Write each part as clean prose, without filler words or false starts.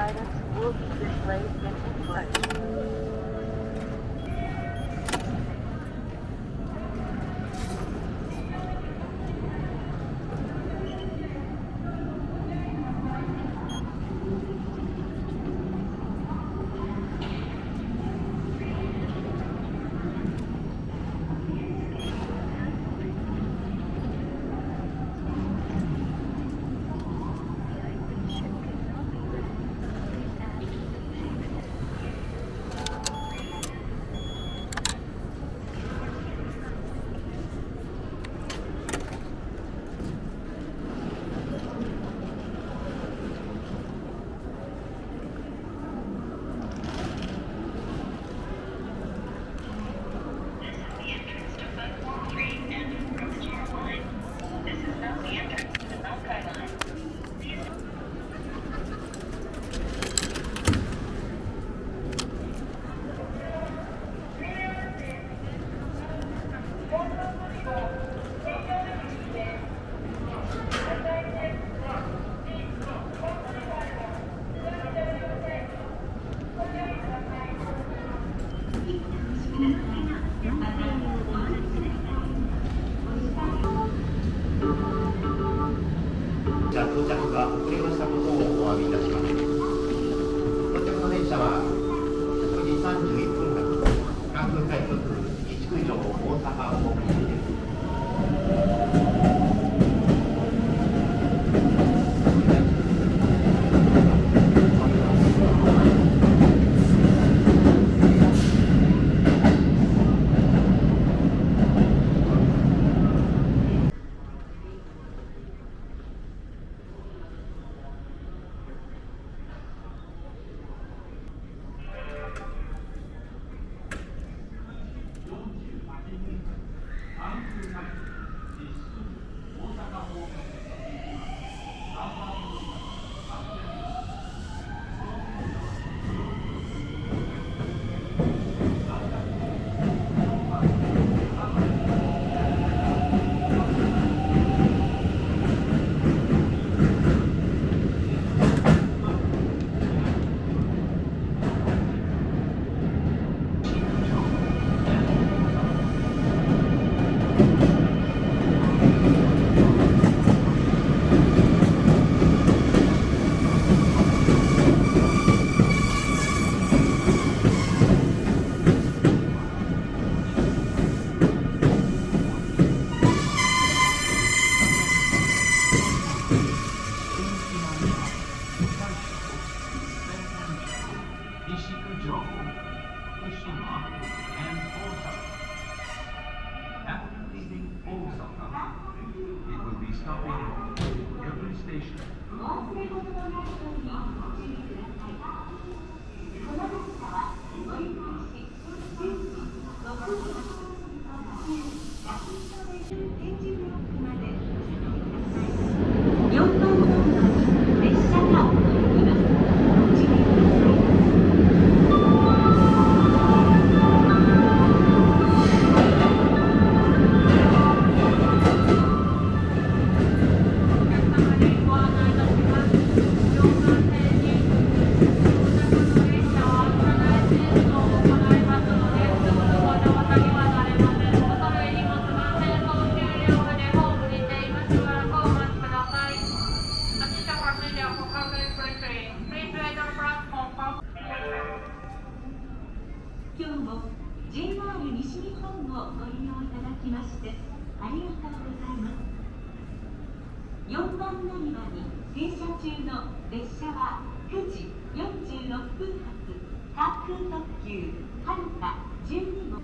guidance will be displayed in English. 到着が遅れましたことをお詫びいたします。到着の電車は9時31分発、関空快速西九条大阪方面です。今日も JR 西日本をご利用いただきましてありがとうございます。4番乗り場に停車中の列車は9時46分発関空特急はるか12号。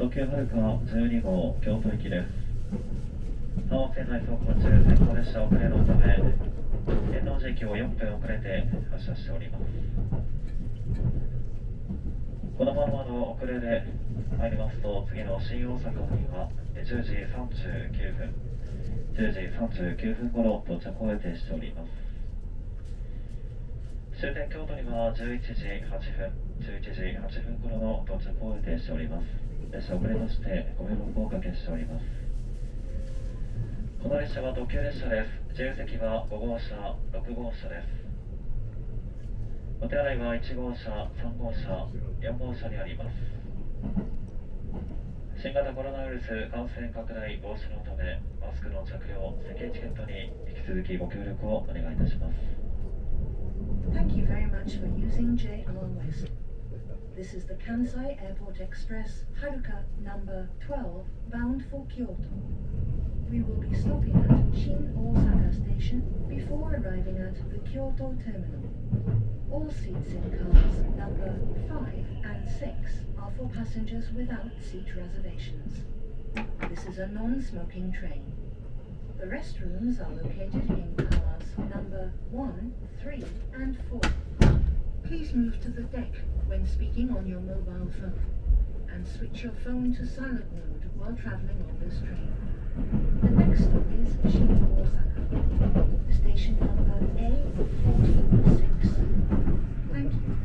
特急はるか12号京都行きです。阪王線内走行中、先行列車遅れのため、天王寺駅を4分遅れて発車しております。このままの遅れで参りますと、次の新大阪には10時39分、10時39分頃到着を予定しております。終点京都には11時8分、11時8分頃の到着を予定しております。列車遅れましてご迷惑をおかけしております。この列車は特急列車です。自由席は5号車、6号車です。お手洗いは1号車、3号車、4号車にあります。新型コロナウイルス感染拡大防止のため、マスクの着用、席チケットに引き続きご協力をお願いいたします。Thank you very much for using JR West. This is the Kansai Airport Express Haruka number 12 bound for Kyoto. We will be stopping at Shin Osaka Station before arriving at the Kyoto terminal. All seats in cars number 5 and 6 are for passengers without seat reservations. This is a non-smoking train. The restrooms are located in cars number 1, 3 and 4. Please move to the deck when speaking on your mobile phone and switch your phone to silent mode while traveling on this train. The next stop is Shin Osaka, station number A46. Thank you.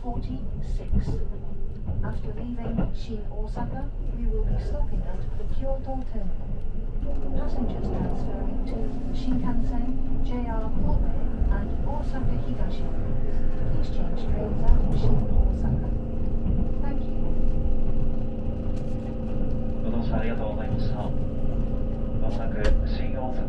46. After leaving Shin Osaka, we will be stopping at the Kyoto terminal. Passengers transferring to Shinkansen, JR Kobe, and Osaka Higashi lines, please change trains at Shin Osaka. Thank you. ご乗車ありがとうございました。まもなく新大阪